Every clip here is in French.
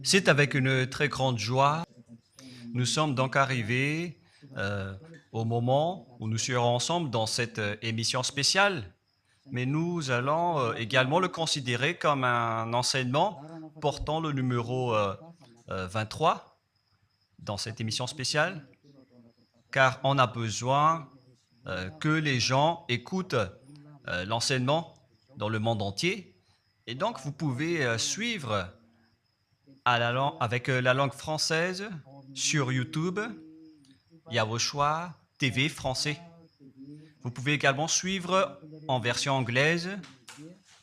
C'est avec une très grande joie. Nous sommes donc arrivés au moment où nous serons ensemble dans cette émission spéciale, mais nous allons également le considérer comme un enseignement portant le numéro 23 dans cette émission spéciale, car on a besoin que les gens écoutent l'enseignement dans le monde entier. Et donc, vous pouvez suivre avec la langue française sur YouTube, Yawoshua TV français. Vous pouvez également suivre en version anglaise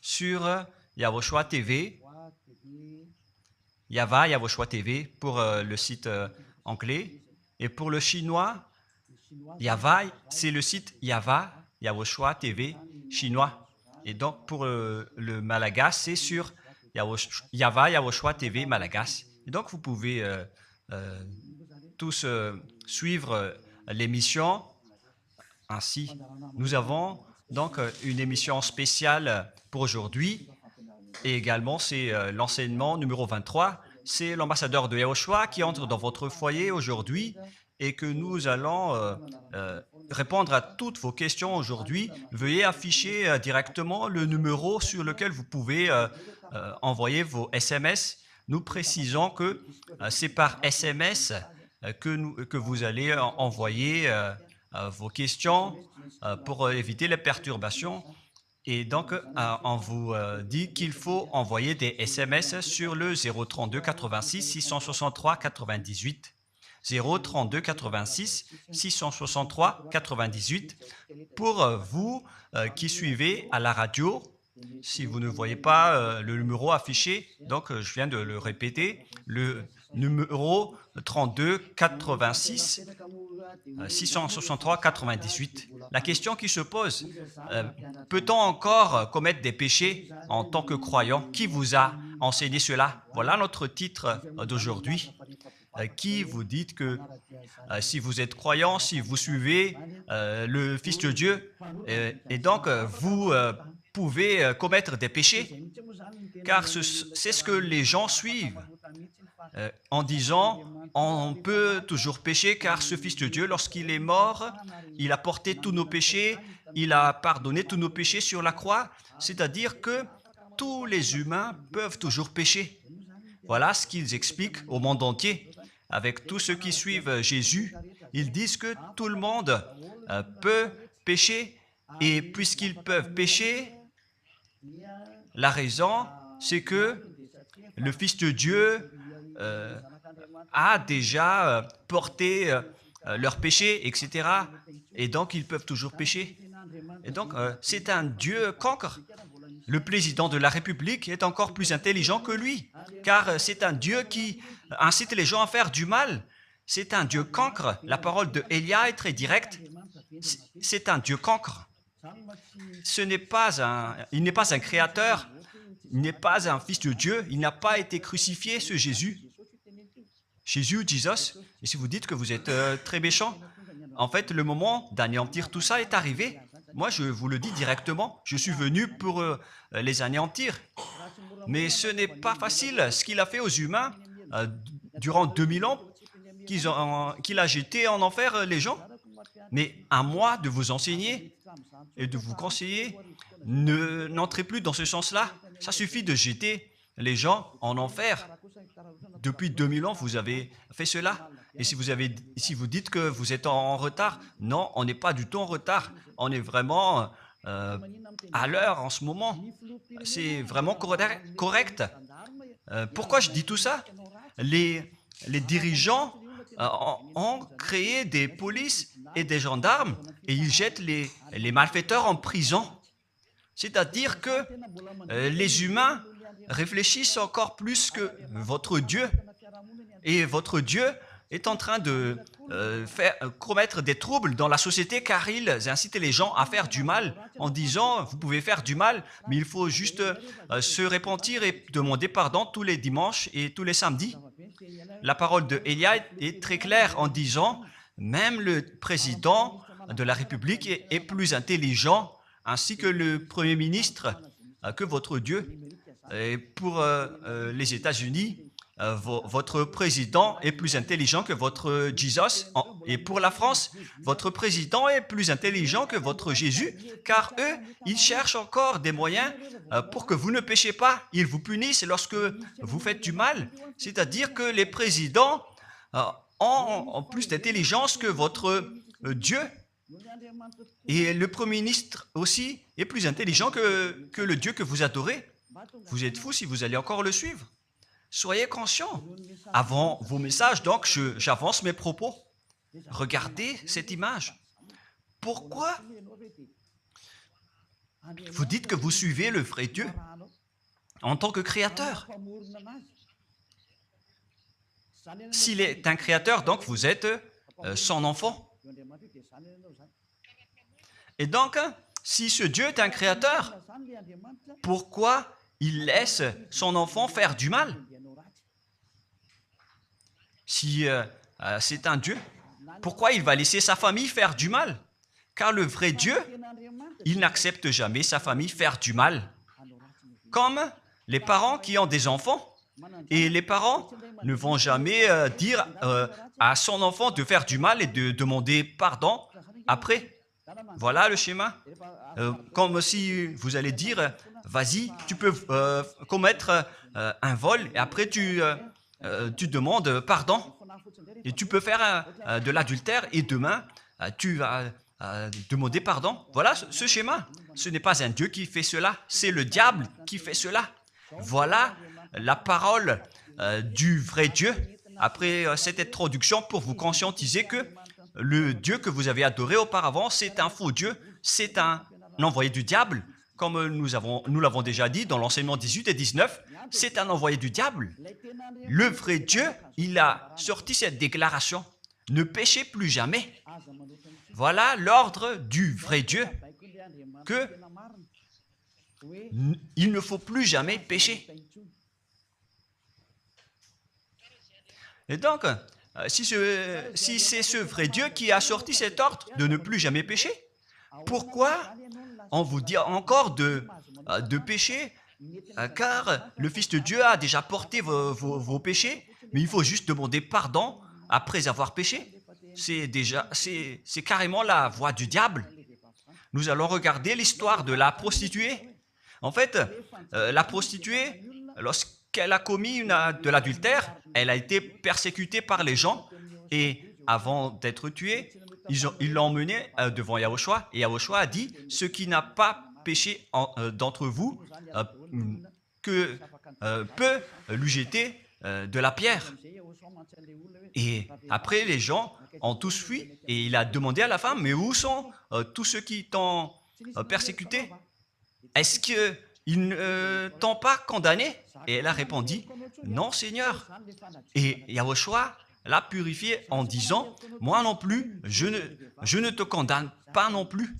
sur Yawoshua TV, Yawoshua TV pour le site anglais. Et pour le chinois, Yava, c'est le site Yawoshua TV chinois. Et donc pour le malagasy, c'est sur Yawoshua TV malagasy. Et donc vous pouvez tous suivre l'émission ainsi. Nous avons donc une émission spéciale pour aujourd'hui et également c'est l'enseignement numéro 23. C'est l'ambassadeur de Yawoshua qui entre dans votre foyer aujourd'hui et que nous allons répondre à toutes vos questions aujourd'hui. Veuillez afficher directement le numéro sur lequel vous pouvez envoyer vos SMS. Nous précisons que c'est par SMS que vous allez envoyer vos questions pour éviter les perturbations. Et donc, on vous dit qu'il faut envoyer des SMS sur le 032 86 663 98. 032 86 663 98 pour vous qui suivez à la radio. Si vous ne voyez pas le numéro affiché, donc je viens de le répéter, le numéro 32 86 663 98. La question qui se pose, peut-on encore commettre des péchés en tant que croyant? Qui vous a enseigné cela? Voilà notre titre d'aujourd'hui. Qui vous dites que si vous êtes croyant, si vous suivez le Fils de Dieu, et donc vous pouvez commettre des péchés, car c'est ce que les gens suivent en disant on peut toujours pécher car ce Fils de Dieu, lorsqu'il est mort, il a porté tous nos péchés, il a pardonné tous nos péchés sur la croix, c'est-à-dire que tous les humains peuvent toujours pécher. Voilà ce qu'ils expliquent au monde entier. Avec tous ceux qui suivent Jésus, ils disent que tout le monde peut pécher et puisqu'ils peuvent pécher, la raison, c'est que le Fils de Dieu a déjà porté leurs péchés, etc. Et donc, ils peuvent toujours pécher. Et donc, c'est un Dieu cancre. Le président de la République est encore plus intelligent que lui, car c'est un Dieu qui incite les gens à faire du mal. C'est un Dieu cancre. La parole de Élia est très directe. C'est un Dieu cancre. Il n'est pas un créateur, il n'est pas un fils de Dieu, il n'a pas été crucifié, ce Jésus. Jésus, Jesus, et si vous dites que vous êtes très méchant, en fait, le moment d'anéantir tout ça est arrivé. Moi, je vous le dis directement, je suis venu pour les anéantir. Mais ce n'est pas facile ce qu'il a fait aux humains durant 2000 ans, qu'il a jeté en enfer les gens. Mais à moi de vous enseigner et de vous conseiller, n'entrez plus dans ce sens-là. Ça suffit de jeter les gens en enfer. Depuis 2000 ans, vous avez fait cela. Et si vous dites que vous êtes en retard, non, on n'est pas du tout en retard. On est vraiment à l'heure en ce moment. C'est vraiment correct. Pourquoi je dis tout ça? Les dirigeants ont créé des polices et des gendarmes et ils jettent les malfaiteurs en prison. C'est-à-dire que les humains réfléchissent encore plus que votre Dieu. Et votre Dieu est en train de commettre des troubles dans la société car ils incitent les gens à faire du mal en disant vous pouvez faire du mal, mais il faut juste se repentir et demander pardon tous les dimanches et tous les samedis. La parole de Élia est très claire en disant même le président de la République est plus intelligent ainsi que le Premier ministre que votre Dieu. Et pour les États-Unis, votre président est plus intelligent que votre Jesus. Et pour la France, votre président est plus intelligent que votre Jésus, car eux, ils cherchent encore des moyens pour que vous ne péchiez pas. Ils vous punissent lorsque vous faites du mal. C'est-à-dire que les présidents ont plus d'intelligence que votre Dieu. Et le Premier ministre aussi est plus intelligent que le Dieu que vous adorez. Vous êtes fous si vous allez encore le suivre. Soyez conscients. Avant vos messages, donc, j'avance mes propos. Regardez cette image. Pourquoi vous dites que vous suivez le vrai Dieu en tant que créateur? S'il est un créateur, donc vous êtes son enfant. Et donc, si ce Dieu est un créateur, pourquoi il laisse son enfant faire du mal? Si c'est un Dieu, pourquoi il va laisser sa famille faire du mal? Car le vrai Dieu, il n'accepte jamais sa famille faire du mal. Comme les parents qui ont des enfants, et les parents ne vont jamais dire à son enfant de faire du mal et de demander pardon après. Voilà le schéma. Comme si vous allez dire, vas-y, tu peux commettre un vol et après tu demandes pardon. Et tu peux faire de l'adultère et demain, tu vas demander pardon. Voilà ce schéma. Ce n'est pas un Dieu qui fait cela, c'est le diable qui fait cela. Voilà la parole du vrai Dieu. Après cette introduction, pour vous conscientiser que le Dieu que vous avez adoré auparavant, c'est un faux Dieu, c'est un envoyé du diable. Comme nous l'avons déjà dit dans l'enseignement 18 et 19, c'est un envoyé du diable. Le vrai Dieu, il a sorti cette déclaration, ne péchez plus jamais. Voilà l'ordre du vrai Dieu, que il ne faut plus jamais pécher. Et donc, si c'est ce vrai Dieu qui a sorti cet ordre de ne plus jamais pécher, pourquoi on vous dit encore de pécher? Car le Fils de Dieu a déjà porté vos péchés, mais il faut juste demander pardon après avoir péché. C'est carrément la voie du diable. Nous allons regarder l'histoire de la prostituée. En fait, la prostituée, lorsqu'elle a commis de l'adultère, elle a été persécutée par les gens et avant d'être tuée, ils l'ont emmenée devant Yahushua et Yahushua a dit « Ce qui n'a pas péché d'entre vous peut lui jeter de la pierre. » Et après, les gens ont tous fui et il a demandé à la femme « Mais où sont tous ceux qui t'ont persécuté? Est-ce qu'ils ne t'ont pas condamné ?» Et elle a répondu « Non, Seigneur. » Et Yahushua l'a purifié en disant « Moi non plus, je ne te condamne pas non plus. »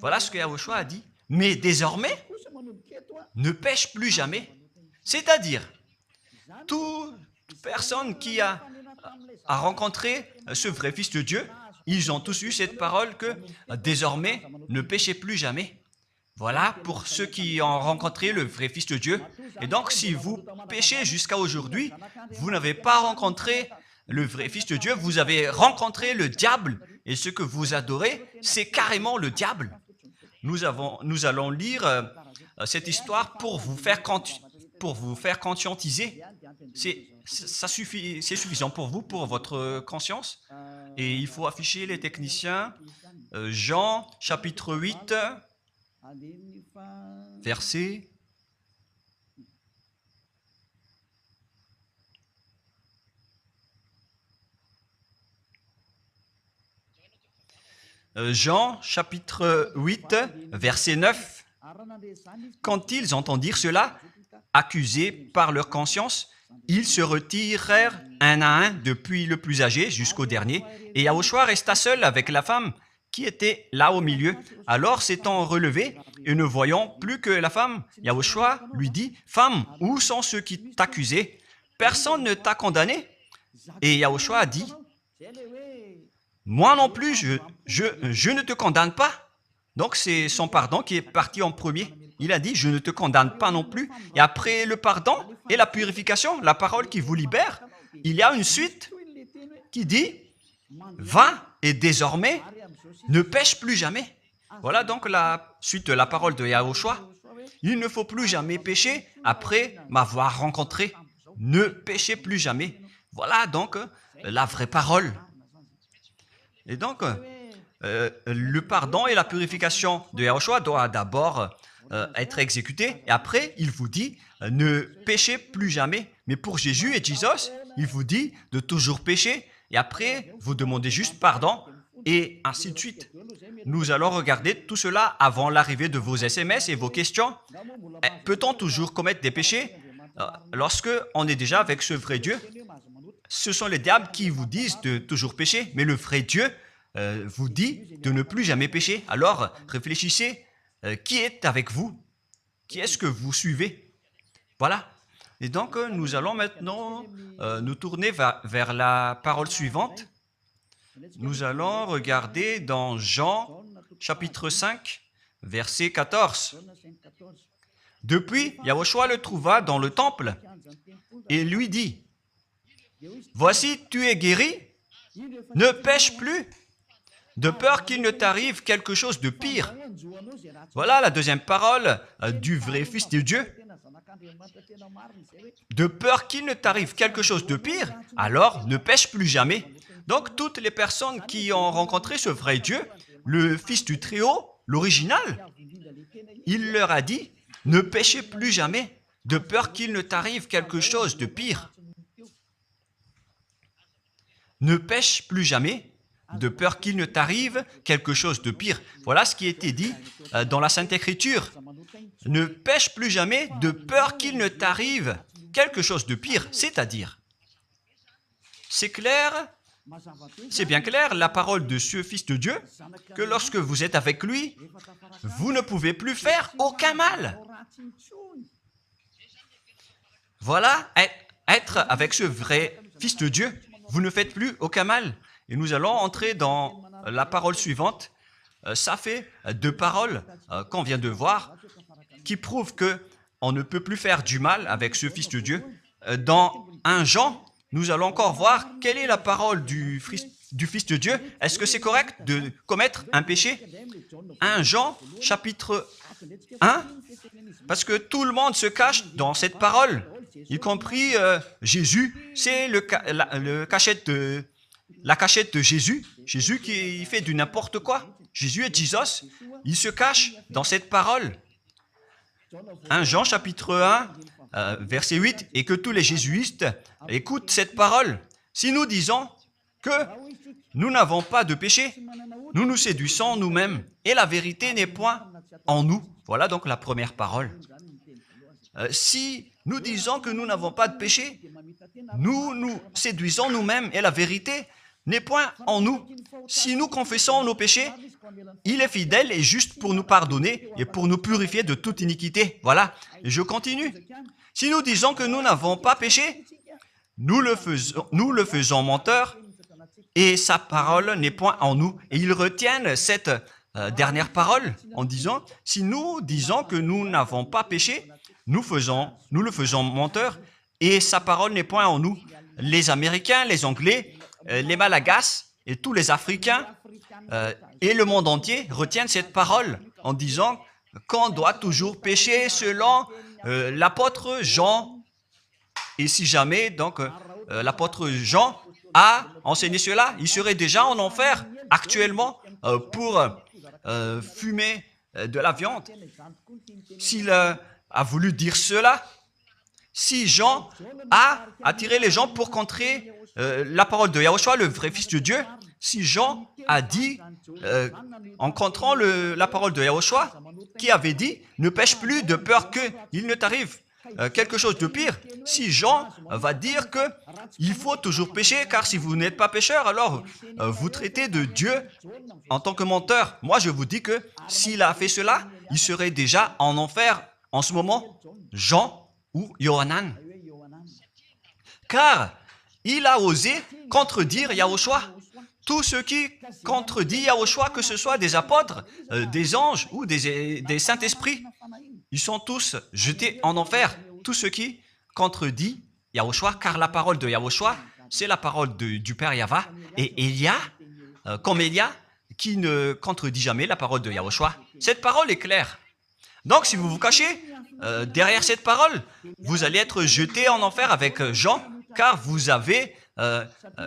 Voilà ce que Yahushua a dit. Mais désormais, ne pêche plus jamais. C'est-à-dire, toute personne qui a rencontré ce vrai Fils de Dieu, ils ont tous eu cette parole que désormais, ne péchez plus jamais. Voilà pour ceux qui ont rencontré le vrai Fils de Dieu. Et donc, si vous péchez jusqu'à aujourd'hui, vous n'avez pas rencontré le vrai Fils de Dieu, vous avez rencontré le diable. Et ce que vous adorez, c'est carrément le diable. Nous allons lire cette histoire pour vous faire conscientiser. C'est suffisant pour vous, pour votre conscience. Et il faut afficher les techniciens. Jean, chapitre 8, verset... Jean, chapitre 8, verset 9. Quand ils entendirent cela, accusés par leur conscience, ils se retirèrent un à un, depuis le plus âgé jusqu'au dernier, et Yahushua resta seul avec la femme qui était là au milieu. Alors, s'étant relevé et ne voyant plus que la femme, Yahushua lui dit, « Femme, où sont ceux qui t'accusaient? Personne ne t'a condamné ?» Et Yahushua a dit, « Moi non plus, je ne te condamne pas. » Donc, c'est son pardon qui est parti en premier. il a dit, je ne te condamne pas non plus. Et après le pardon et la purification, la parole qui vous libère, il y a une suite qui dit, va et désormais, ne pêche plus jamais. Voilà donc la suite de la parole de Yahushua. Il ne faut plus jamais pécher après m'avoir rencontré. Ne péchez plus jamais. Voilà donc la vraie parole. Et donc, le pardon et la purification de Yahushua doivent d'abord être exécutés. Et après, il vous dit, ne péchez plus jamais. Mais pour Jésus et Jesus, il vous dit de toujours pécher. Et après, vous demandez juste pardon. Et ainsi de suite. Nous allons regarder tout cela avant l'arrivée de vos SMS et vos questions. Peut-on toujours commettre des péchés lorsque on est déjà avec ce vrai Dieu? Ce sont les diables qui vous disent de toujours pécher, mais le vrai Dieu vous dit de ne plus jamais pécher. Alors, réfléchissez, qui est avec vous? Qui est-ce que vous suivez? Voilà. Et donc, nous allons maintenant nous tourner vers la parole suivante. Nous allons regarder dans Jean, chapitre 5, verset 14. Depuis, Yahushua le trouva dans le temple et lui dit, « Voici, tu es guéri, ne pêche plus, de peur qu'il ne t'arrive quelque chose de pire. » Voilà la deuxième parole du vrai Fils de Dieu. De peur qu'il ne t'arrive quelque chose de pire, alors ne pêche plus jamais. Donc, toutes les personnes qui ont rencontré ce vrai Dieu, le Fils du Très-Haut, l'original, il leur a dit, ne péchez plus jamais, de peur qu'il ne t'arrive quelque chose de pire. Ne pêche plus jamais, de peur qu'il ne t'arrive quelque chose de pire. Voilà ce qui était dit dans la Sainte Écriture. Ne pêche plus jamais, de peur qu'il ne t'arrive quelque chose de pire. C'est-à-dire, c'est clair. C'est bien clair, la parole de ce Fils de Dieu, que lorsque vous êtes avec lui, vous ne pouvez plus faire aucun mal. Voilà, être avec ce vrai Fils de Dieu, vous ne faites plus aucun mal. Et nous allons entrer dans la parole suivante. Ça fait deux paroles qu'on vient de voir, qui prouvent qu'on ne peut plus faire du mal avec ce Fils de Dieu. Dans 1 Jean, nous allons encore voir quelle est la parole du Fils de Dieu. Est-ce que c'est correct de commettre un péché? 1 Jean, chapitre 1, parce que tout le monde se cache dans cette parole, y compris Jésus. C'est la cachette de Jésus. Jésus qui fait du n'importe quoi. Jésus et Jesus, ils se cachent dans cette parole. 1 Jean, chapitre 1, verset 8, et que tous les jésuites écoutent cette parole. Si nous disons que nous n'avons pas de péché, nous nous séduisons nous-mêmes et la vérité n'est point en nous. Voilà donc la première parole. Si nous disons que nous n'avons pas de péché, nous nous séduisons nous-mêmes et la vérité n'est point en nous. Si nous confessons nos péchés, il est fidèle et juste pour nous pardonner et pour nous purifier de toute iniquité. Voilà, et je continue. Si nous disons que nous n'avons pas péché, nous le faisons menteur et sa parole n'est point en nous. Et ils retiennent cette dernière parole en disant, si nous disons que nous n'avons pas péché, nous le faisons menteur et sa parole n'est point en nous. Les Américains, les Anglais, les Malagasy et tous les Africains et le monde entier retiennent cette parole en disant qu'on doit toujours pécher selon l'apôtre Jean. Et si jamais donc l'apôtre Jean a enseigné cela, il serait déjà en enfer actuellement pour fumer de la viande. S'il a voulu dire cela, si Jean a attiré les gens pour contrer la parole de Yahushua, le vrai Fils de Dieu, si Jean a dit, en contrant la parole de Yahushua, qui avait dit, ne pêche plus de peur qu'il ne t'arrive quelque chose de pire. Si Jean va dire qu'il faut toujours pécher, car si vous n'êtes pas pécheur, alors vous traitez de Dieu en tant que menteur. Moi, je vous dis que s'il a fait cela, il serait déjà en enfer en ce moment, Jean ou Yohanan. Car il a osé contredire Yahushua. Tout ce qui contredit Yahushua, que ce soit des apôtres, des anges ou des saints-esprits, ils sont tous jetés en enfer. Tous ceux qui contredisent Yahushua, car la parole de Yahushua, c'est la parole du Père Yahva. Et Elia, comme Elia, qui ne contredit jamais la parole de Yahushua. Cette parole est claire. Donc, si vous vous cachez derrière cette parole, vous allez être jeté en enfer avec Jean, car vous avez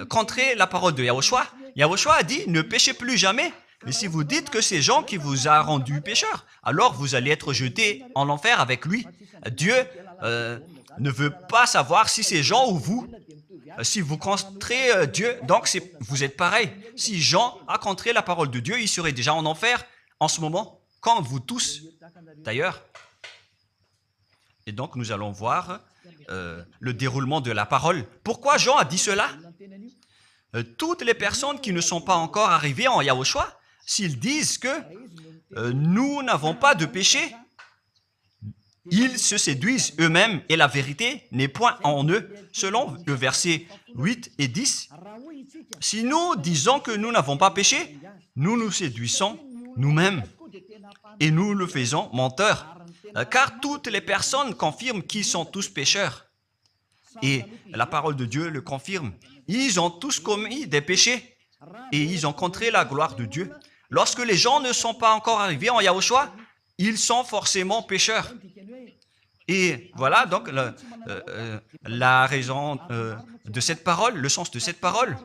contré la parole de Yahushua. Yahushua a dit, ne péchez plus jamais. Mais si vous dites que c'est Jean qui vous a rendu pécheur, alors vous allez être jeté en enfer avec lui. Dieu ne veut pas savoir si c'est Jean ou vous. Si vous contrez Dieu, donc vous êtes pareil. Si Jean a contré la parole de Dieu, il serait déjà en enfer en ce moment, comme vous tous d'ailleurs. Et donc nous allons voir le déroulement de la parole. Pourquoi Jean a dit cela? Toutes les personnes qui ne sont pas encore arrivées en Yahushua, s'ils disent que nous n'avons pas de péché, ils se séduisent eux-mêmes et la vérité n'est point en eux, selon le verset 8 et 10. Si nous disons que nous n'avons pas péché, nous nous séduisons nous-mêmes et nous le faisons menteur, car toutes les personnes confirment qu'ils sont tous pécheurs. Et la parole de Dieu le confirme. Ils ont tous commis des péchés et ils ont contré la gloire de Dieu. Lorsque les gens ne sont pas encore arrivés en Yahushua, ils sont forcément pécheurs. Et voilà donc la raison de cette parole, le sens de cette parole.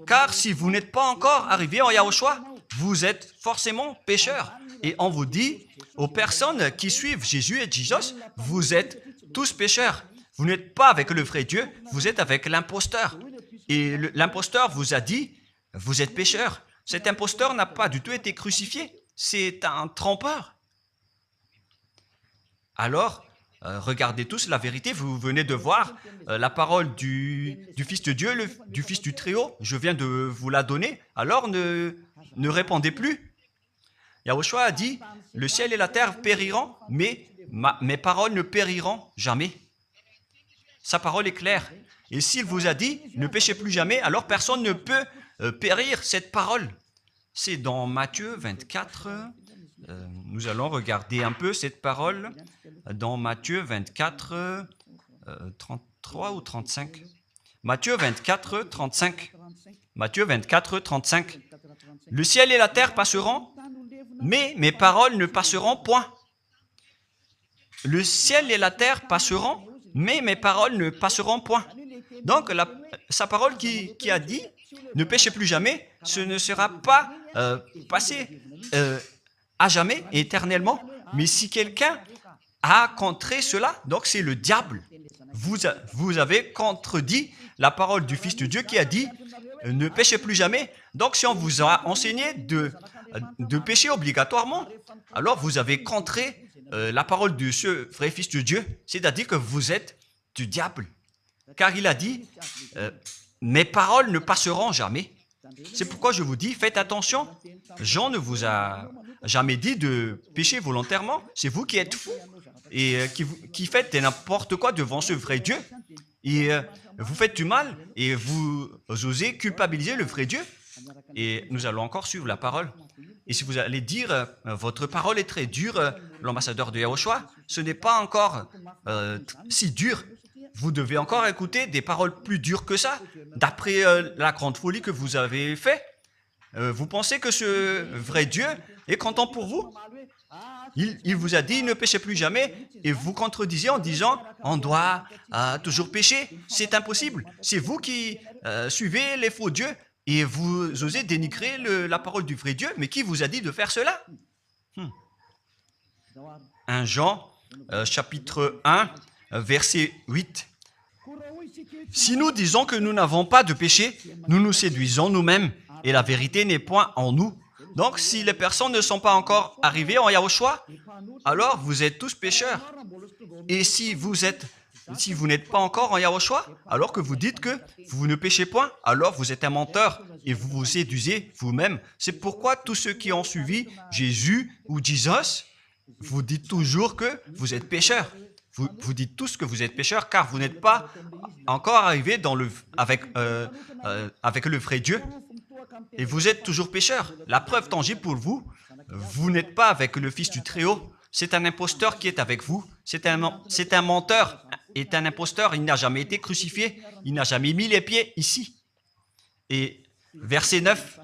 Car si vous n'êtes pas encore arrivé en Yahushua, vous êtes forcément pécheurs. Et on vous dit aux personnes qui suivent Jésus et Jesus, vous êtes tous pécheurs. Vous n'êtes pas avec le vrai Dieu, vous êtes avec l'imposteur. Et l'imposteur vous a dit, vous êtes pécheurs. Cet imposteur n'a pas du tout été crucifié. C'est un trompeur. Alors, regardez tous la vérité. Vous venez de voir la parole du Fils de Dieu, du Fils du Très-Haut. Je viens de vous la donner. Alors, ne répondez plus. Yahushua a dit, le ciel et la terre périront, mais mes paroles ne périront jamais. Sa parole est claire. Et s'il vous a dit, ne péchez plus jamais, alors personne ne peut périr cette parole. C'est dans Matthieu 24. Nous allons regarder un peu cette parole dans Matthieu 24, 33 ou 35. Matthieu 24, 35. Matthieu 24, 35. Le ciel et la terre passeront, mais mes paroles ne passeront point. Le ciel et la terre passeront, mais mes paroles ne passeront point. Donc, sa parole qui a dit, ne péchez plus jamais, ce ne sera pas passé à jamais, éternellement. Mais si quelqu'un a contré cela, donc c'est le diable. Vous avez contredit la parole du Fils de Dieu qui a dit, ne péchez plus jamais. Donc, si on vous a enseigné de pécher obligatoirement, alors vous avez contré la parole de ce vrai Fils de Dieu, c'est-à-dire que vous êtes du diable. Car il a dit, mes paroles ne passeront jamais. C'est pourquoi je vous dis, faites attention. Jean ne vous a jamais dit de pécher volontairement. C'est vous qui êtes fous et qui faites n'importe quoi devant ce vrai Dieu. Et vous faites du mal et vous osez culpabiliser le vrai Dieu. Et nous allons encore suivre la parole. Et si vous allez dire, votre parole est très dure, l'ambassadeur de Yahushua, ce n'est pas encore si dur. Vous devez encore écouter des paroles plus dures que ça, d'après la grande folie que vous avez fait. Vous pensez que ce vrai Dieu est content pour vous? Il vous a dit, ne péchez plus jamais, et vous contredisez en disant, on doit toujours pécher. C'est impossible. C'est vous qui suivez les faux dieux, et vous osez dénigrer la parole du vrai Dieu. Mais qui vous a dit de faire cela? 1 Jean, chapitre 1, verset 8. Si nous disons que nous n'avons pas de péché, nous nous séduisons nous-mêmes et la vérité n'est point en nous. Donc, si les personnes ne sont pas encore arrivées en Yahushua, alors vous êtes tous pécheurs. Et si vous n'êtes pas encore en Yahushua, alors que vous dites que vous ne péchez point, alors vous êtes un menteur et vous vous séduisez vous-même. C'est pourquoi tous ceux qui ont suivi Jésus ou Jesus, vous dites toujours que vous êtes pécheurs. Vous dites tous que vous êtes pécheurs car vous n'êtes pas encore arrivés avec le vrai Dieu. Et vous êtes toujours pécheurs. La preuve tangible pour vous, vous n'êtes pas avec le Fils du Très-Haut. c'est un imposteur qui est avec vous. C'est un menteur. Est un imposteur. Il n'a jamais été crucifié. Il n'a jamais mis les pieds ici. Et verset 9.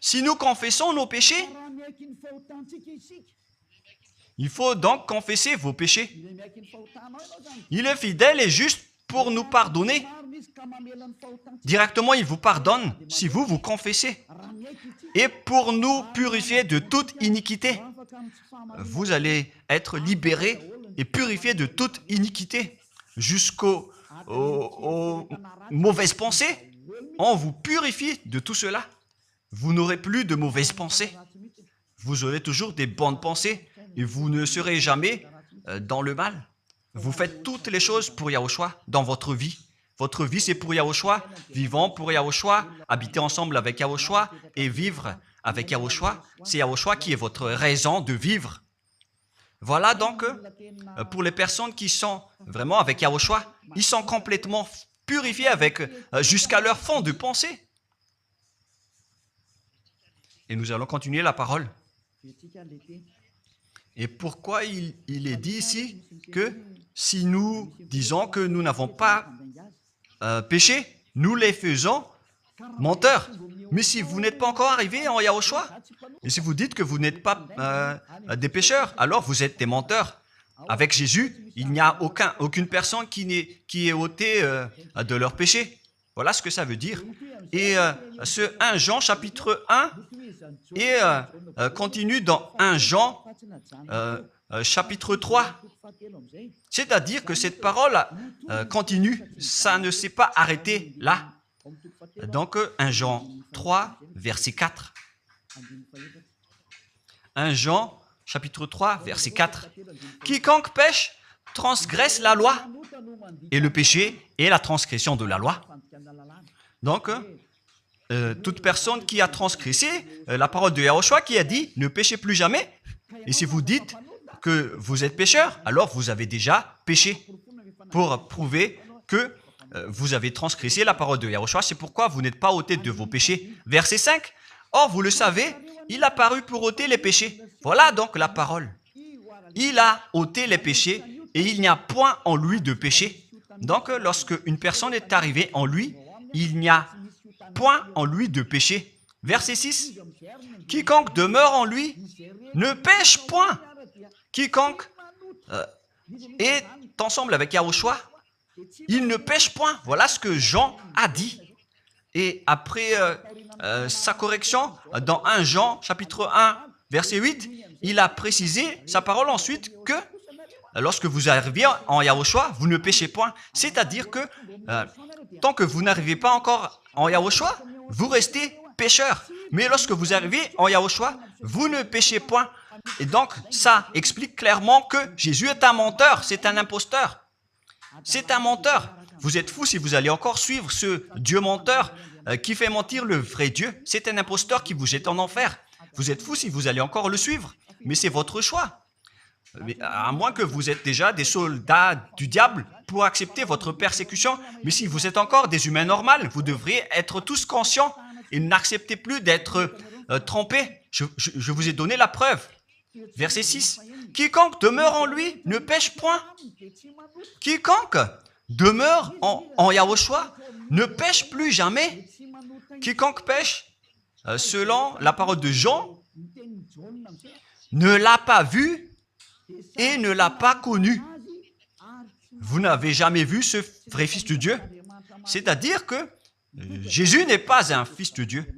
Si nous confessons nos péchés, il faut donc confesser vos péchés. Il est fidèle et juste pour nous pardonner. Directement, il vous pardonne si vous confessez. Et pour nous purifier de toute iniquité. Vous allez être libérés et purifiés de toute iniquité. Jusqu'aux mauvaises pensées. On vous purifie de tout cela. Vous n'aurez plus de mauvaises pensées. Vous aurez toujours des bonnes pensées et vous ne serez jamais dans le mal. Vous faites toutes les choses pour Yahushua dans votre vie. Votre vie, c'est pour Yahushua. Vivons pour Yahushua, habiter ensemble avec Yahushua et vivre avec Yahushua. C'est Yahushua qui est votre raison de vivre. Voilà donc, pour les personnes qui sont vraiment avec Yahushua, ils sont complètement purifiés jusqu'à leur fond de pensée. Et nous allons continuer la parole. Et pourquoi il est dit ici que si nous disons que nous n'avons pas péché, nous les faisons menteurs. Mais si vous n'êtes pas encore arrivé en Yahushua, et si vous dites que vous n'êtes pas des pécheurs, alors vous êtes des menteurs. Avec Jésus, il n'y a aucune personne qui est ôtée de leur péché. Voilà ce que ça veut dire. Et ce 1 Jean chapitre 1 et continue dans 1 Jean chapitre 3. C'est-à-dire que cette parole continue, ça ne s'est pas arrêté là. Donc 1 Jean 3, verset 4. 1 Jean chapitre 3, verset 4. Quiconque pêche transgresse la loi, et le péché est la transgression de la loi. Donc, toute personne qui a transgressé la parole de Yahushua qui a dit « Ne péchez plus jamais ». Et si vous dites que vous êtes pécheur, alors vous avez déjà péché pour prouver que vous avez transgressé la parole de Yahushua. C'est pourquoi vous n'êtes pas ôté de vos péchés. Verset 5. Or, vous le savez, il a paru pour ôter les péchés. Voilà donc la parole. Il a ôté les péchés et il n'y a point en lui de péché. Donc, lorsque une personne est arrivée en lui, il n'y a point en lui de péché. Verset 6. Quiconque demeure en lui ne pêche point. Quiconque est ensemble avec Yahushua, il ne pêche point. Voilà ce que Jean a dit. Et après sa correction, dans 1 Jean, chapitre 1, verset 8, il a précisé sa parole ensuite que lorsque vous arrivez en Yahushua, vous ne péchez point. C'est-à-dire que tant que vous n'arrivez pas encore en Yahushua, vous restez pécheur. Mais lorsque vous arrivez en Yahushua, vous ne péchez point. Et donc, ça explique clairement que Jésus est un menteur, c'est un imposteur. C'est un menteur. Vous êtes fous si vous allez encore suivre ce Dieu menteur qui fait mentir le vrai Dieu. C'est un imposteur qui vous jette en enfer. Vous êtes fous si vous allez encore le suivre. Mais c'est votre choix. Mais à moins que vous êtes déjà des soldats du diable pour accepter votre persécution. Mais si vous êtes encore des humains normaux, vous devriez être tous conscients et n'acceptez plus d'être trompés. Je vous ai donné la preuve. Verset 6. Quiconque demeure en lui ne pêche point. Quiconque demeure en Yahushua ne pêche plus jamais. Quiconque pêche, selon la parole de Jean, ne l'a pas vu et ne l'a pas connu. Vous n'avez jamais vu ce vrai Fils de Dieu. C'est-à-dire que Jésus n'est pas un Fils de Dieu.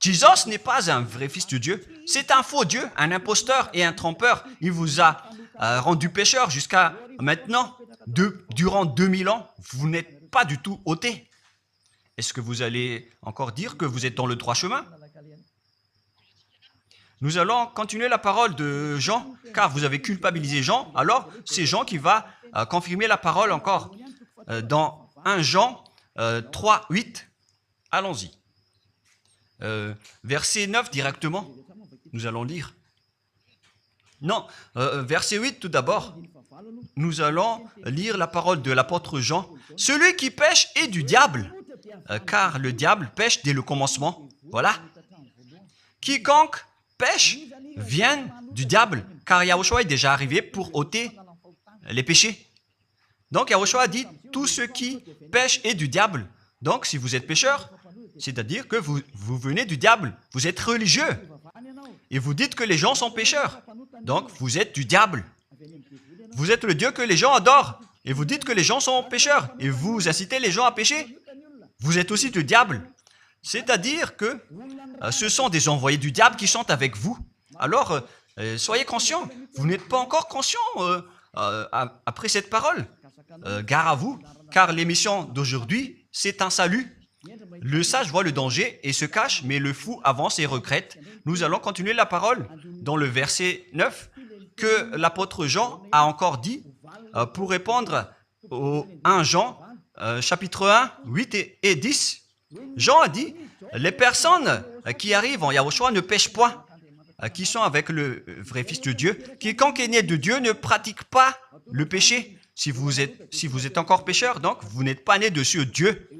Jésus n'est pas un vrai Fils de Dieu. C'est un faux Dieu, un imposteur et un trompeur. Il vous a rendu pécheur jusqu'à maintenant. Durant 2000 ans, vous n'êtes pas du tout ôté. Est-ce que vous allez encore dire que vous êtes dans le droit chemin? Nous allons continuer la parole de Jean, car vous avez culpabilisé Jean. Alors, c'est Jean qui va confirmer la parole encore. Dans 1 Jean 3, 8, allons-y. Verset 9 directement, nous allons lire. Non, verset 8 tout d'abord. Nous allons lire la parole de l'apôtre Jean. Celui qui pêche est du diable, car le diable pêche dès le commencement. Voilà. Quiconque pêche vient du diable, car Yahushua est déjà arrivé pour ôter les péchés. Donc Yahushua a dit, tout ce qui pêche est du diable. Donc si vous êtes pécheur, c'est-à-dire que vous venez du diable, vous êtes religieux. Et vous dites que les gens sont pécheurs. Donc vous êtes du diable. Vous êtes le Dieu que les gens adorent. Et vous dites que les gens sont pécheurs. Et vous incitez les gens à pécher. Vous êtes aussi du diable. C'est-à-dire que ce sont des envoyés du diable qui sont avec vous. Alors, soyez conscients. Vous n'êtes pas encore conscients après cette parole. Gare à vous, car l'émission d'aujourd'hui, c'est un salut. Le sage voit le danger et se cache, mais le fou avance et regrette. Nous allons continuer la parole dans le verset 9 que l'apôtre Jean a encore dit pour répondre au 1 Jean, chapitre 1, 8 et 10. Jean a dit, les personnes qui arrivent en Yahushua ne pêchent point, qui sont avec le vrai Fils de Dieu. Quiconque est né de Dieu ne pratique pas le péché. Si vous êtes encore pécheur, donc vous n'êtes pas né de ce Dieu.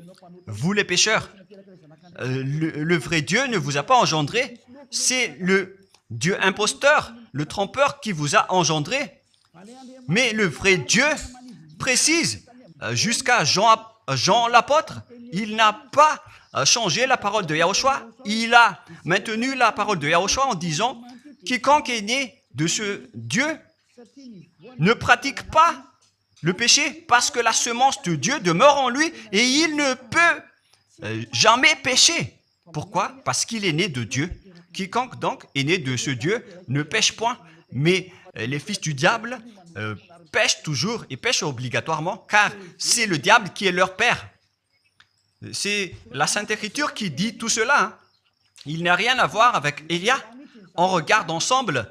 Vous les pécheurs. Le vrai Dieu ne vous a pas engendré. C'est le Dieu imposteur, le trompeur qui vous a engendré. Mais le vrai Dieu précise, jusqu'à Jean l'apôtre, il n'a pas changé la parole de Yahushua. Il a maintenu la parole de Yahushua en disant, quiconque est né de ce Dieu ne pratique pas le péché parce que la semence de Dieu demeure en lui et il ne peut jamais pécher. Pourquoi? Parce qu'il est né de Dieu. Quiconque donc est né de ce Dieu ne pêche point. Mais les fils du diable pêchent toujours et pêchent obligatoirement car c'est le diable qui est leur père. C'est la Sainte Écriture qui dit tout cela. Hein. Il n'a rien à voir avec Élia. On regarde ensemble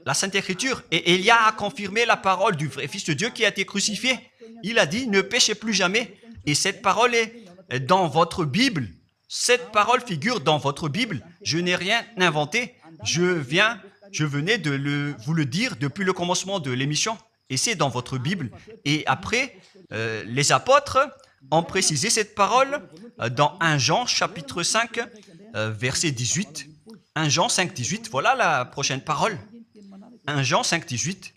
la Sainte Écriture et Élia a confirmé la parole du vrai Fils de Dieu qui a été crucifié. Il a dit, ne péchez plus jamais. Et cette parole est dans votre Bible. Cette parole figure dans votre Bible. Je n'ai rien inventé. Je venais de vous le dire depuis le commencement de l'émission. Et c'est dans votre Bible. Et après, les apôtres ont précisé cette parole dans 1 Jean chapitre 5, verset 18. 1 Jean 5, 18. Voilà la prochaine parole. 1 Jean 5, 18.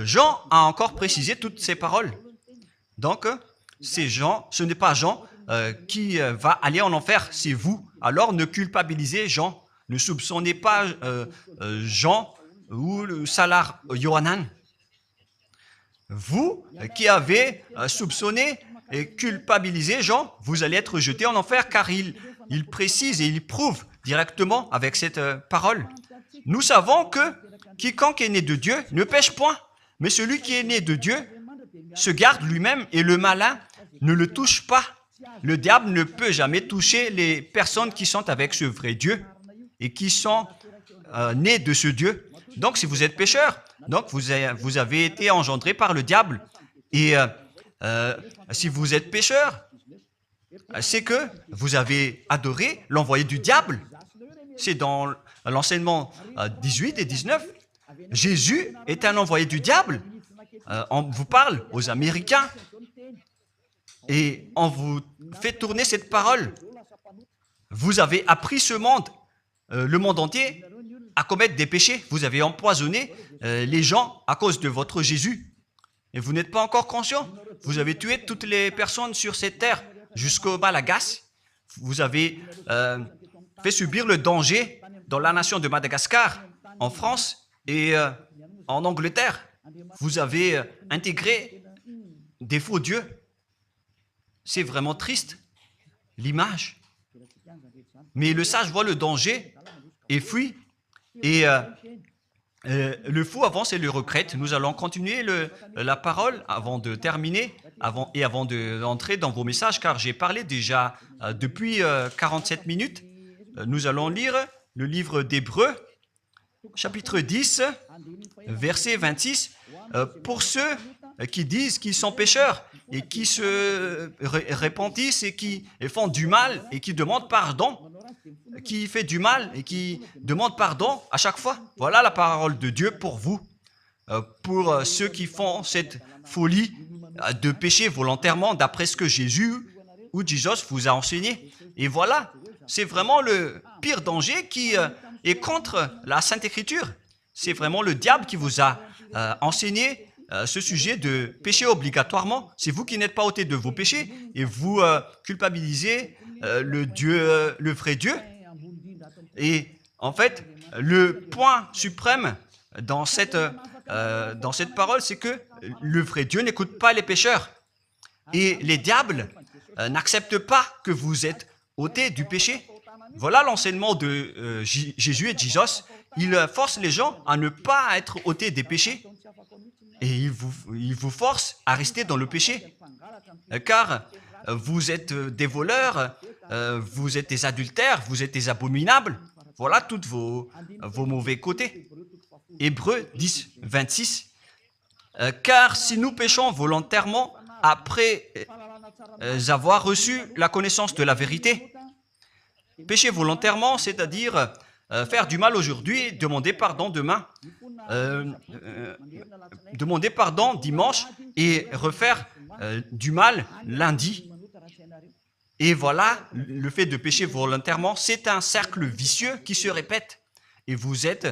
Jean a encore précisé toutes ces paroles. Donc, c'est Jean, ce n'est pas Jean qui va aller en enfer, c'est vous. Alors, ne culpabilisez Jean. Ne soupçonnez pas Jean ou le Salar Yohanan. Vous qui avez soupçonné et culpabilisé Jean, vous allez être jeté en enfer car il précise et il prouve directement avec cette parole. Nous savons que quiconque est né de Dieu ne pêche point, mais celui qui est né de Dieu se garde lui-même et le malin ne le touche pas. Le diable ne peut jamais toucher les personnes qui sont avec ce vrai Dieu et qui sont nées de ce Dieu. Donc, si vous êtes pécheur, donc vous avez été engendré par le diable. Et si vous êtes pécheur, c'est que vous avez adoré l'envoyé du diable. C'est dans l'enseignement 18 et 19. Jésus est un envoyé du diable. On vous parle aux Américains et on vous fait tourner cette parole. Vous avez appris ce monde, le monde entier, à commettre des péchés. Vous avez empoisonné les gens à cause de votre Jésus. Et vous n'êtes pas encore conscient. Vous avez tué toutes les personnes sur cette terre jusqu'au Malagasy. Vous avez fait subir le danger dans la nation de Madagascar, en France et en Angleterre. Vous avez intégré des faux dieux. C'est vraiment triste, l'image. Mais le sage voit le danger et fuit. Et le fou avance et le regrette. Nous allons continuer la parole avant de terminer avant d'entrer dans vos messages, car j'ai parlé déjà depuis 47 minutes. Nous allons lire le livre d'Hébreux, chapitre 10, verset 26. Pour ceux qui disent qu'ils sont pécheurs et qui se repentissent et qui font du mal et qui demandent pardon, qui fait du mal et qui demande pardon à chaque fois. Voilà la parole de Dieu pour vous, pour ceux qui font cette folie de pécher volontairement d'après ce que Jésus ou Jesus vous a enseigné. Et voilà, c'est vraiment le pire danger qui est contre la Sainte Écriture. c'est vraiment le diable qui vous a enseigné ce sujet de péché obligatoirement. C'est vous qui n'êtes pas ôté de vos péchés et vous culpabilisez le vrai Dieu. Et en fait, le point suprême dans cette parole, c'est que le vrai Dieu n'écoute pas les pécheurs. Et les diables n'acceptent pas que vous êtes ôtés du péché. Voilà l'enseignement de Jésus et de Jesus. Il force les gens à ne pas être ôtés des péchés. Et il vous force à rester dans le péché. Car vous êtes des voleurs, vous êtes des adultères, vous êtes des abominables. Voilà tous vos mauvais côtés. Hébreux 10, 26. Car si nous péchons volontairement après avoir reçu la connaissance de la vérité, pécher volontairement, c'est-à-dire faire du mal aujourd'hui, demander pardon demain, demander pardon dimanche et refaire du mal lundi. Et voilà, le fait de pécher volontairement, c'est un cercle vicieux qui se répète. Et vous êtes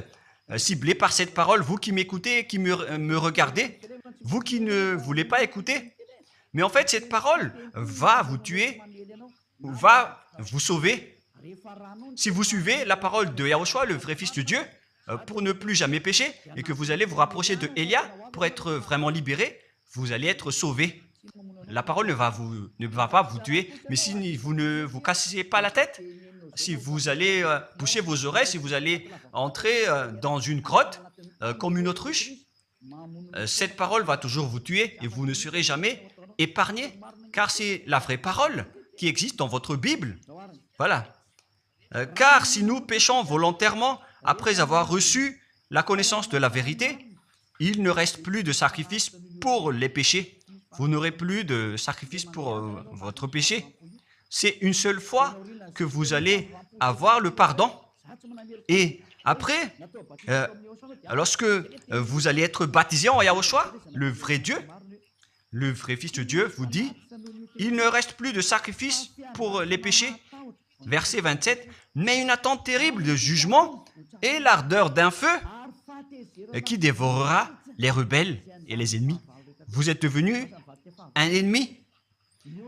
ciblé par cette parole, vous qui m'écoutez, qui me regardez, vous qui ne voulez pas écouter. Mais en fait, cette parole va vous tuer, va vous sauver. Si vous suivez la parole de Yahushua, le vrai Fils de Dieu, pour ne plus jamais pécher, et que vous allez vous rapprocher de Élia pour être vraiment libéré, vous allez être sauvé. La parole ne va pas vous tuer, mais si vous ne vous cassez pas la tête, si vous allez boucher vos oreilles, si vous allez entrer dans une grotte comme une autruche, cette parole va toujours vous tuer et vous ne serez jamais épargné, car c'est la vraie parole qui existe dans votre Bible. Voilà. Car si nous péchons volontairement après avoir reçu la connaissance de la vérité, il ne reste plus de sacrifice pour les péchés. Vous n'aurez plus de sacrifice pour votre péché. C'est une seule fois que vous allez avoir le pardon. Et après, lorsque vous allez être baptisé en Yahushua, le vrai Dieu, le vrai Fils de Dieu vous dit, il ne reste plus de sacrifice pour les péchés. Verset 27, mais une attente terrible de jugement et l'ardeur d'un feu qui dévorera les rebelles et les ennemis. Vous êtes devenus un ennemi.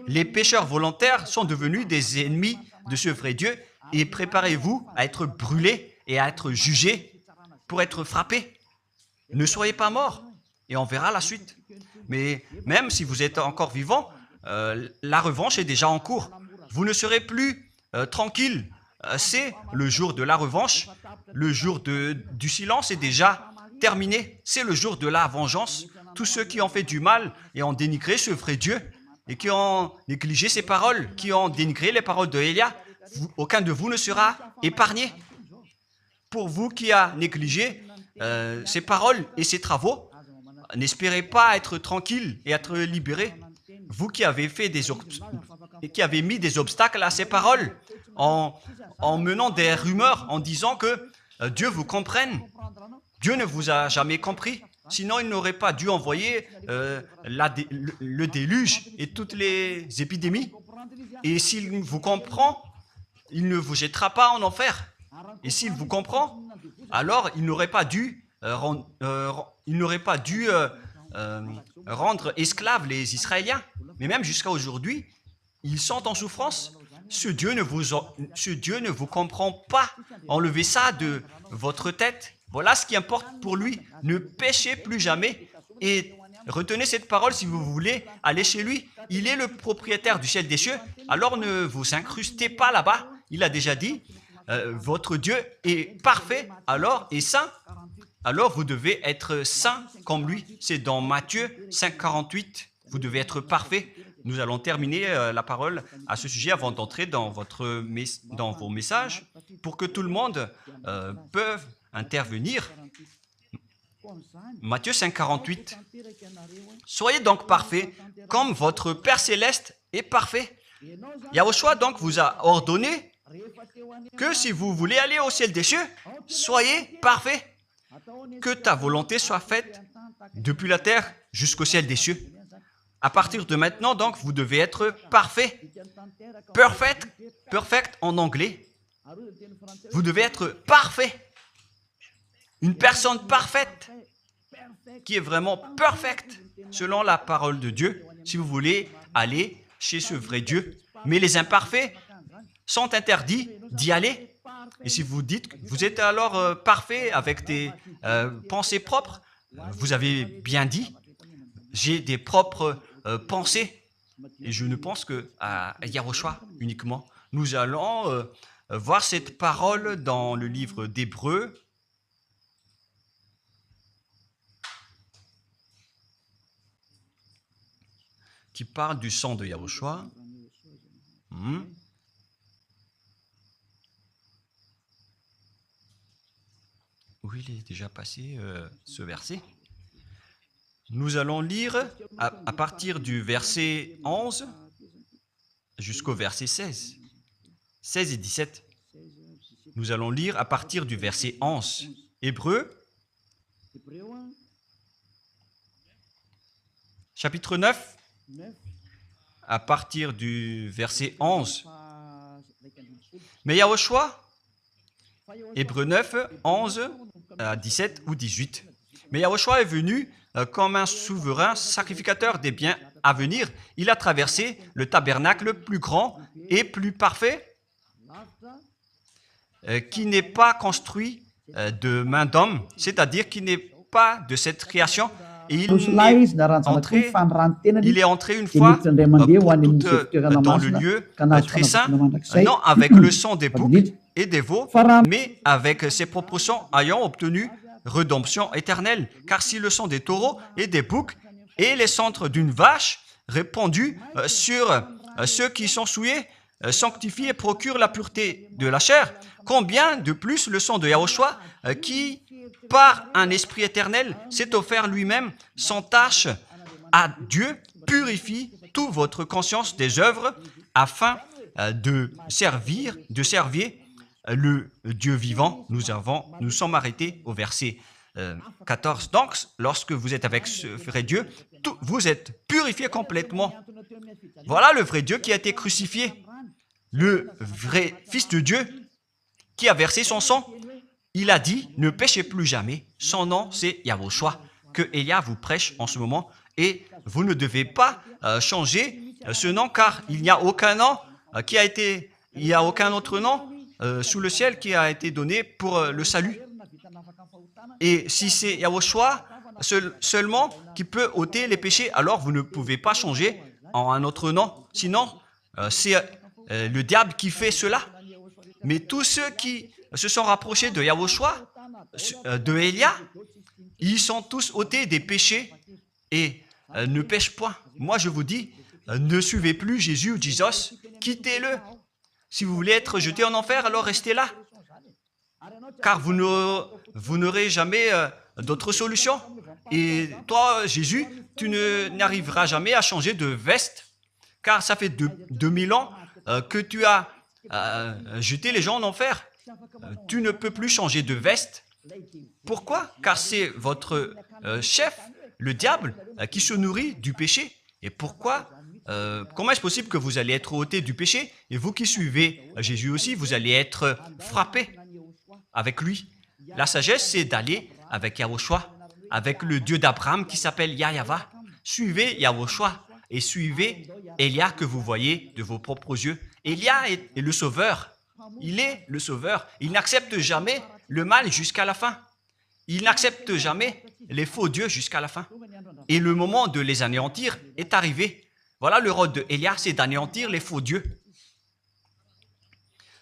Les pécheurs volontaires sont devenus des ennemis de ce vrai Dieu et préparez-vous à être brûlés et à être jugés pour être frappés. Ne soyez pas morts et on verra la suite. Mais même si vous êtes encore vivant, la revanche est déjà en cours. Vous ne serez plus tranquille. C'est le jour de la revanche. Le jour du silence est déjà terminé. C'est le jour de la vengeance. Tous ceux qui ont fait du mal et ont dénigré ce vrai Dieu et qui ont négligé ses paroles, qui ont dénigré les paroles de Élia, aucun de vous ne sera épargné. Pour vous qui avez négligé ses paroles et ses travaux, n'espérez pas être tranquille et être libéré. Vous qui avez mis des obstacles à ces paroles en menant des rumeurs, en disant que Dieu vous comprenne. Dieu ne vous a jamais compris. Sinon, il n'aurait pas dû envoyer le déluge et toutes les épidémies. Et s'il vous comprend, il ne vous jettera pas en enfer. Et s'il vous comprend, alors il n'aurait pas dû rendre esclaves les Israéliens. Mais même jusqu'à aujourd'hui, ils sont en souffrance. Ce Dieu ne vous comprend pas. Enlevez ça de votre tête. Voilà ce qui importe pour lui. Ne péchez plus jamais et retenez cette parole si vous voulez aller chez lui. Il est le propriétaire du ciel des cieux. Alors ne vous incrustez pas là-bas. Il a déjà dit, votre Dieu est parfait alors et saint. Alors vous devez être saint comme lui. C'est dans Matthieu 5, 48. Vous devez être parfait. Nous allons terminer la parole à ce sujet avant d'entrer dans vos messages pour que tout le monde peut intervenir. Matthieu 5, 48. Soyez donc parfaits comme votre Père Céleste est parfait. Yahushua donc vous a ordonné que si vous voulez aller au ciel des cieux, soyez parfaits. Que ta volonté soit faite depuis la terre jusqu'au ciel des cieux. À partir de maintenant, donc, vous devez être parfait. Perfect en anglais. Vous devez être parfait. une personne parfaite, qui est vraiment parfaite, selon la parole de Dieu, si vous voulez aller chez ce vrai Dieu. Mais les imparfaits sont interdits d'y aller. Et si vous dites que vous êtes alors parfait avec des pensées propres, vous avez bien dit, j'ai des propres pensées. Et je ne pense qu'à Yahushua uniquement. Nous allons voir cette parole dans le livre d'Hébreux. Qui parle du sang de Yahushua. Où il est déjà passé ce verset. Nous allons lire à partir du verset 11 jusqu'au verset 16. 16 et 17. Nous allons lire à partir du verset 11. Hébreux, chapitre 9, à partir du verset 11. Mais Yahushua, Hébreux 9, 11 à 17 ou 18. Mais Yahushua est venu comme un souverain sacrificateur des biens à venir. Il a traversé le tabernacle plus grand et plus parfait, qui n'est pas construit de main d'homme, c'est-à-dire qui n'est pas de cette création. Et il est entré une fois pour toutes dans le lieu très saint, non avec le sang des boucs et des veaux, mais avec ses propres sangs ayant obtenu rédemption éternelle. Car si le sang des taureaux et des boucs et les cendres d'une vache répandus sur ceux qui sont souillés sanctifient et procurent la pureté de la chair, combien de plus le sang de Yahushua qui, par un esprit éternel, s'est offert lui-même sans tâche à Dieu, purifie toute votre conscience des œuvres afin de servir le Dieu vivant. Nous sommes arrêtés au verset 14. Donc, lorsque vous êtes avec ce vrai Dieu, vous êtes purifié complètement. Voilà le vrai Dieu qui a été crucifié, le vrai Fils de Dieu qui a versé son sang. Il a dit, ne péchez plus jamais. Son nom, c'est Yahushua, que Elia vous prêche en ce moment. Et vous ne devez pas changer ce nom, car il n'y a aucun nom il n'y a aucun autre nom sous le ciel qui a été donné pour le salut. Et si c'est Yahushua seulement qui peut ôter les péchés, alors vous ne pouvez pas changer en un autre nom. Sinon, c'est le diable qui fait cela. Mais tous ceux qui se sont rapprochés de Yahushua, de Elia, ils sont tous ôtés des péchés et ne pêchent point. Moi, je vous dis, ne suivez plus Jésus ou Jesus, quittez-le. Si vous voulez être jeté en enfer, alors restez là. Car vous n'aurez jamais d'autre solution. Et toi, Jésus, tu n'arriveras jamais à changer de veste, car ça fait 2000 ans que tu as jeté les gens en enfer. Tu ne peux plus changer de veste. Pourquoi? Car c'est votre chef, le diable, qui se nourrit du péché. Et pourquoi? Comment est-ce possible que vous allez être ôté du péché? Et vous qui suivez Jésus aussi, vous allez être frappé avec lui. La sagesse, c'est d'aller avec Yahushua, avec le Dieu d'Abraham qui s'appelle Yahva. Suivez Yahushua et suivez Elia que vous voyez de vos propres yeux. Elia est le sauveur. Il est le sauveur. Il n'accepte jamais le mal jusqu'à la fin. Il n'accepte jamais les faux dieux jusqu'à la fin. Et le moment de les anéantir est arrivé. Voilà le rôle de Elia, c'est d'anéantir les faux dieux.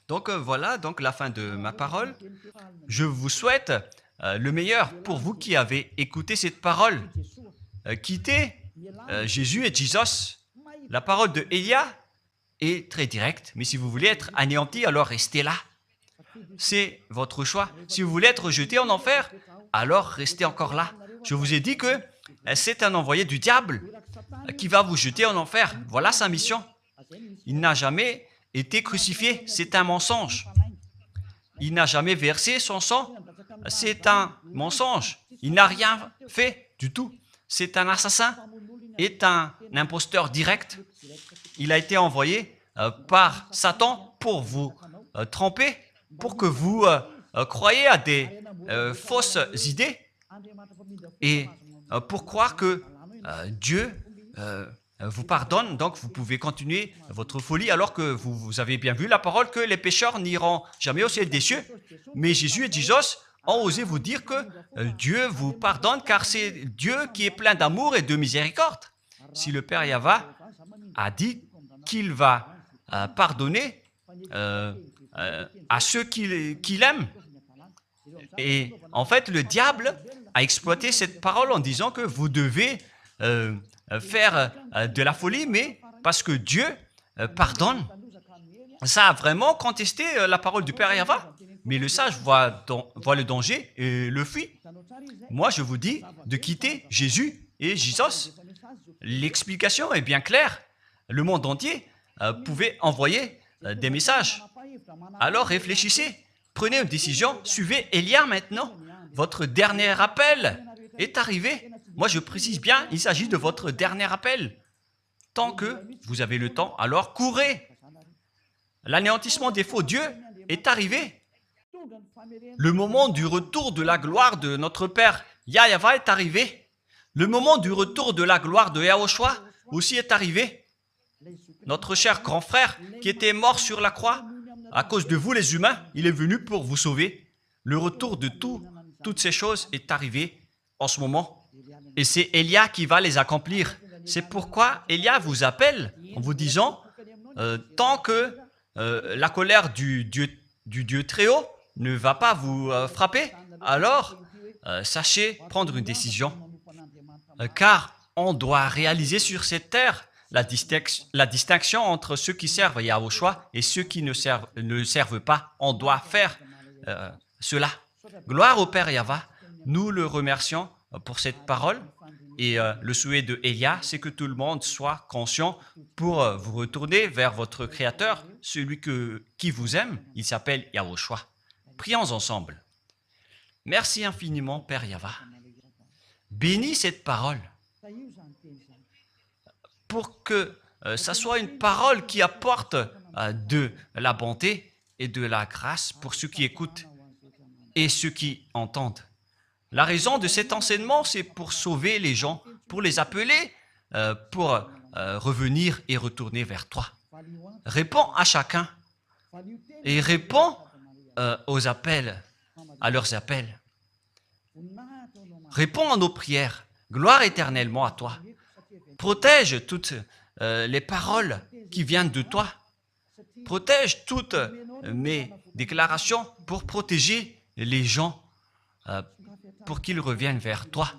Donc voilà donc la fin de ma parole. Je vous souhaite le meilleur pour vous qui avez écouté cette parole. Quittez Jésus et Jesus. La parole de Elia est très directe, mais si vous voulez être anéanti, alors restez là. C'est votre choix. Si vous voulez être jeté en enfer, alors restez encore là. Je vous ai dit que c'est un envoyé du diable qui va vous jeter en enfer. Voilà sa mission. Il n'a jamais été crucifié. C'est un mensonge. Il n'a jamais versé son sang. C'est un mensonge. Il n'a rien fait du tout. C'est un assassin. Est un imposteur direct. Il a été envoyé par Satan pour vous tromper, pour que vous croyaient à des fausses idées et pour croire que Dieu vous pardonne, donc vous pouvez continuer votre folie alors que vous avez bien vu la parole que les pécheurs n'iront jamais au ciel des cieux. Mais Jésus et Jesus ont osé vous dire que Dieu vous pardonne car c'est Dieu qui est plein d'amour et de miséricorde. Si le Père Yahva a dit qu'il va pardonner à ceux qu'il aime. Et en fait, le diable a exploité cette parole en disant que vous devez faire de la folie, mais parce que Dieu pardonne. Ça a vraiment contesté la parole du Père Yahva. Mais le sage voit le danger et le fuit. Moi, je vous dis de quitter Jésus et Jesus. L'explication est bien claire. Le monde entier pouvait envoyer des messages. Alors réfléchissez, prenez une décision, suivez Élia maintenant. Votre dernier appel est arrivé. Moi, je précise bien, il s'agit de votre dernier appel. Tant que vous avez le temps, alors courez. L'anéantissement des faux dieux est arrivé. Le moment du retour de la gloire de notre Père Yahva est arrivé. Le moment du retour de la gloire de Yahushua aussi est arrivé. Notre cher grand frère qui était mort sur la croix, à cause de vous les humains, il est venu pour vous sauver. Le retour de toutes ces choses est arrivé en ce moment. Et c'est Élia qui va les accomplir. C'est pourquoi Élia vous appelle en vous disant, tant que la colère du Dieu très haut ne va pas vous frapper, alors sachez prendre une décision. Car on doit réaliser sur cette terre la distinction entre ceux qui servent Yahushua et ceux qui ne servent pas. On doit faire cela. Gloire au Père Yahva. Nous le remercions pour cette parole. Et le souhait de Élia, c'est que tout le monde soit conscient pour vous retourner vers votre Créateur, celui qui vous aime. Il s'appelle Yahushua. Prions ensemble. Merci infiniment, Père Yahva. Bénis cette parole pour que ça soit une parole qui apporte de la bonté et de la grâce pour ceux qui écoutent et ceux qui entendent. La raison de cet enseignement, c'est pour sauver les gens, pour les appeler, pour revenir et retourner vers toi. Réponds à chacun et réponds aux appels, à leurs appels. Réponds à nos prières. Gloire éternellement à toi. Protège toutes les paroles qui viennent de toi. Protège toutes mes déclarations pour protéger les gens, pour qu'ils reviennent vers toi.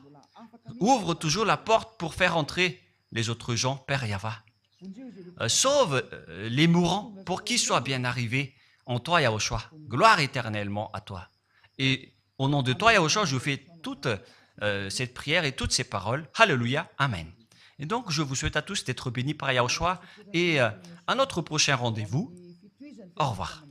Ouvre toujours la porte pour faire entrer les autres gens, Père Yahva. Sauve les mourants pour qu'ils soient bien arrivés en toi, Yahushua. Gloire éternellement à toi. Et au nom de toi, Yahushua, je fais toute cette prière et toutes ces paroles. Alléluia. Amen. Et donc, je vous souhaite à tous d'être bénis par Yahushua et à notre prochain rendez-vous. Au revoir.